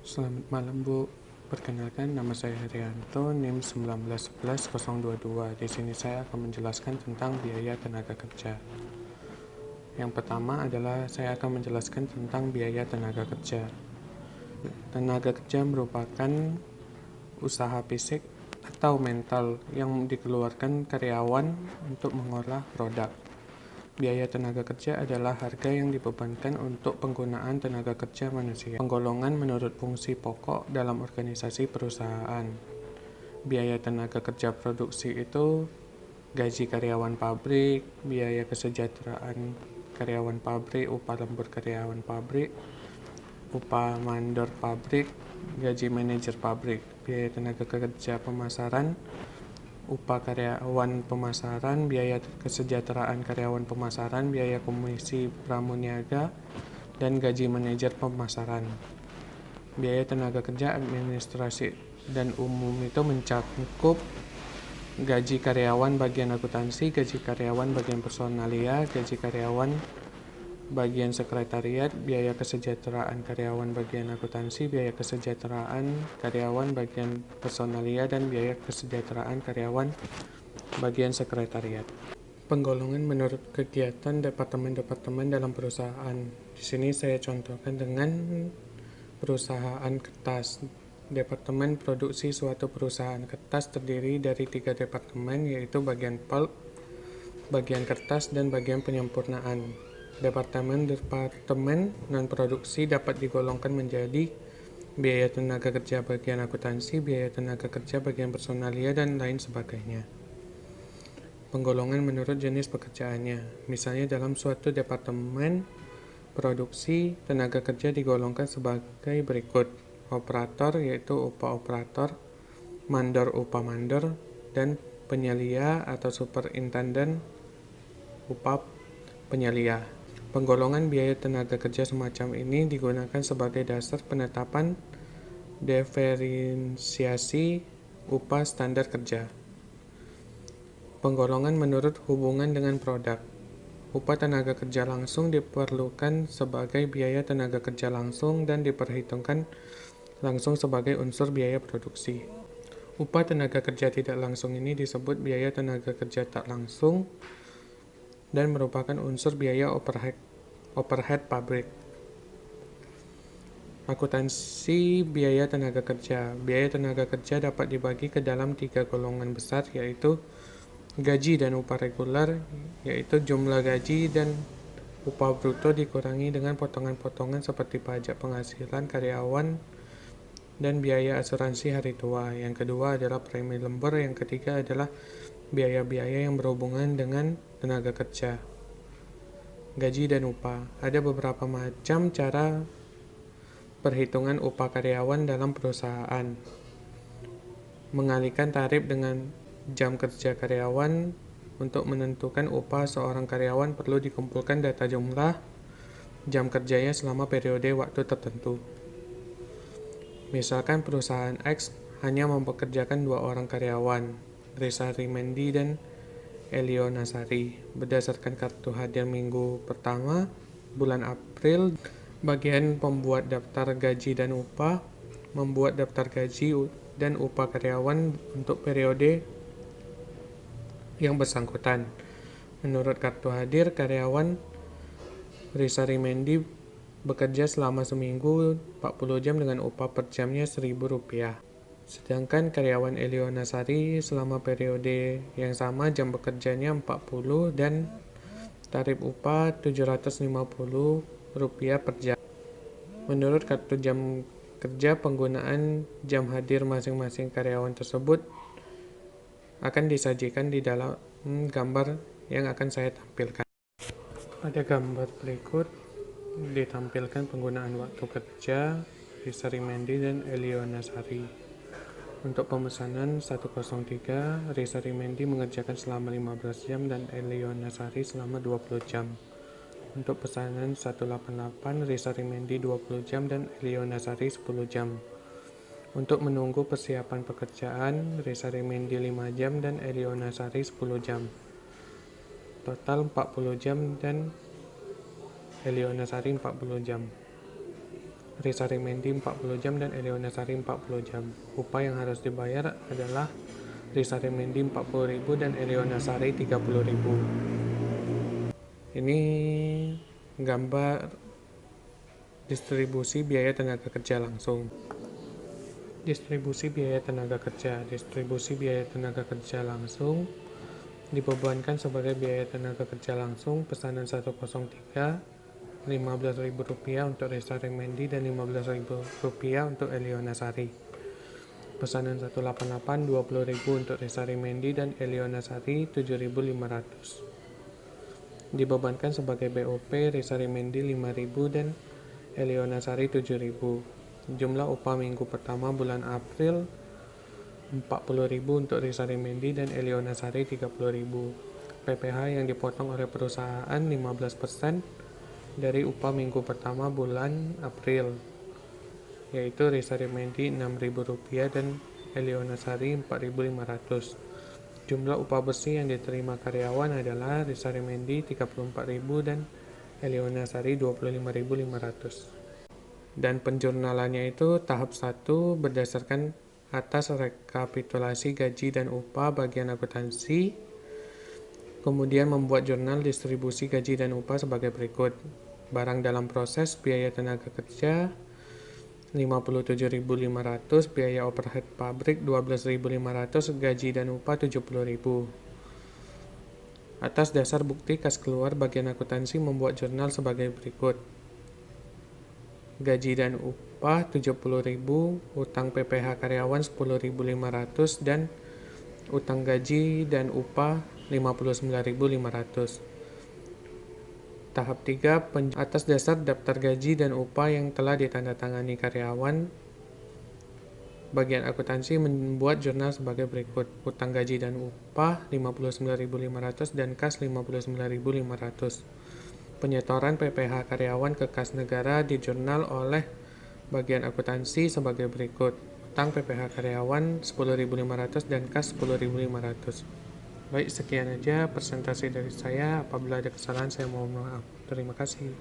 Selamat malam Bu, perkenalkan nama saya Herianto, NIM 1911022. Di sini saya akan menjelaskan tentang biaya tenaga kerja. Yang pertama adalah saya akan menjelaskan tentang biaya tenaga kerja. Tenaga kerja merupakan usaha fisik atau mental yang dikeluarkan karyawan untuk mengolah produk. Biaya tenaga kerja adalah harga yang dibebankan untuk penggunaan tenaga kerja manusia. Penggolongan menurut fungsi pokok dalam organisasi perusahaan. Biaya tenaga kerja produksi itu gaji karyawan pabrik, biaya kesejahteraan karyawan pabrik, upah lembur karyawan pabrik, upah mandor pabrik, gaji manajer pabrik. Biaya tenaga kerja pemasaran, upah karyawan pemasaran, biaya kesejahteraan karyawan pemasaran, biaya komisi pramuniaga, dan gaji manajer pemasaran. Biaya tenaga kerja administrasi dan umum itu mencakup gaji karyawan bagian akuntansi, gaji karyawan bagian personalia, gaji karyawan bagian sekretariat, biaya kesejahteraan karyawan bagian akuntansi, biaya kesejahteraan karyawan bagian personalia, dan biaya kesejahteraan karyawan bagian sekretariat. Penggolongan menurut kegiatan departemen-departemen dalam perusahaan. Di sini saya contohkan dengan perusahaan kertas. Departemen produksi suatu perusahaan kertas terdiri dari 3 departemen, yaitu bagian pulp, bagian kertas, dan bagian penyempurnaan. Departemen non-produksi dapat digolongkan menjadi biaya tenaga kerja bagian akuntansi, biaya tenaga kerja bagian personalia, dan lain sebagainya. Penggolongan menurut jenis pekerjaannya. Misalnya dalam suatu departemen produksi, tenaga kerja digolongkan sebagai berikut: operator yaitu upah operator, mandor upah mandor, dan penyelia atau superintenden upah penyelia. Penggolongan biaya tenaga kerja semacam ini digunakan sebagai dasar penetapan diferensiasi upah standar kerja. Penggolongan menurut hubungan dengan produk. Upah tenaga kerja langsung diperlukan sebagai biaya tenaga kerja langsung dan diperhitungkan langsung sebagai unsur biaya produksi. Upah tenaga kerja tidak langsung ini disebut biaya tenaga kerja tak langsung dan merupakan unsur biaya overhead pabrik. Akuntansi biaya tenaga kerja. Biaya tenaga kerja dapat dibagi ke dalam 3 golongan besar, yaitu gaji dan upah reguler, yaitu jumlah gaji dan upah bruto dikurangi dengan potongan-potongan seperti pajak penghasilan karyawan dan biaya asuransi hari tua. Yang kedua adalah premi lembur. Yang ketiga adalah biaya-biaya yang berhubungan dengan tenaga kerja. Gaji dan upah. Ada beberapa macam cara perhitungan upah karyawan dalam perusahaan. Mengalihkan tarif dengan jam kerja karyawan. Untuk menentukan upah seorang karyawan perlu dikumpulkan data jumlah jam kerjanya selama periode waktu tertentu. Misalkan perusahaan X hanya mempekerjakan 2 orang karyawan, Risa Rimendi dan Elio Nasari. Berdasarkan kartu hadir minggu pertama bulan April, bagian pembuat daftar gaji dan upah membuat daftar gaji dan upah karyawan untuk periode yang bersangkutan. Menurut kartu hadir, karyawan Risa Rimendi bekerja selama seminggu 40 jam dengan upah per jamnya Rp1.000. Sedangkan karyawan Elio Nasari selama periode yang sama jam bekerjanya 40 dan tarif upah Rp750 per jam. Menurut kartu jam kerja, penggunaan jam hadir masing-masing karyawan tersebut akan disajikan di dalam gambar yang akan saya tampilkan. Pada gambar berikut ditampilkan penggunaan waktu kerja Risa Rimendi dan Elio Nasari. Untuk pemesanan 103, Risa Rimendi mengerjakan selama 15 jam dan Elio Nasari selama 20 jam. Untuk pesanan 188, Risa Rimendi 20 jam dan Elio Nasari 10 jam. Untuk menunggu persiapan pekerjaan, Risa Rimendi 5 jam dan Elio Nasari 10 jam. Total 40 jam dan Elio Nasari 40 jam. Risa Rimendi 40 jam, dan Eliona Sari 40 jam. Upah yang harus dibayar adalah Risa Rimendi 40.000 dan Eliona Sari 30.000. Ini gambar distribusi biaya tenaga kerja langsung. Distribusi biaya tenaga kerja. Distribusi biaya tenaga kerja langsung dibebankan sebagai biaya tenaga kerja langsung pesanan 103, Rp15.000 untuk Risa Rimendi dan Rp15.000 untuk Eliona Sari. Pesanan 188, Rp20.000 untuk Risa Rimendi dan Eliona Sari, Rp7.500. Dibebankan sebagai BOP Risa Rimendi Rp5.000 dan Eliona Sari Rp7.000. Jumlah upah minggu pertama bulan April Rp40.000 untuk Risa Rimendi dan Eliona Sari Rp30.000. PPh yang dipotong oleh perusahaan 15% dari upah minggu pertama bulan April, yaitu Risa Rimendi Rp6.000 dan Eliona Sari Rp4.500. Jumlah upah bersih yang diterima karyawan adalah Risa Rimendi Rp34.000 dan Eliona Sari Rp25.500. Dan penjurnalannya itu tahap 1 berdasarkan atas rekapitulasi gaji dan upah bagian akuntansi, kemudian membuat jurnal distribusi gaji dan upah sebagai berikut. Barang dalam proses, biaya tenaga kerja Rp57.500, biaya overhead pabrik Rp12.500, gaji dan upah Rp70.000. Atas dasar bukti kas keluar, bagian akuntansi membuat jurnal sebagai berikut. Gaji dan upah Rp70.000, utang PPh karyawan Rp10.500, dan utang gaji dan upah Rp59.500. Tahap 3, atas dasar daftar gaji dan upah yang telah ditandatangani karyawan, bagian akuntansi membuat jurnal sebagai berikut. Utang gaji dan upah Rp59.500 dan kas Rp59.500. Penyetoran PPh karyawan ke kas negara di jurnal oleh bagian akuntansi sebagai berikut. Utang PPh karyawan Rp10.500 dan kas Rp10.500. Baik, sekian aja presentasi dari saya. Apabila ada kesalahan, saya mohon maaf. Terima kasih.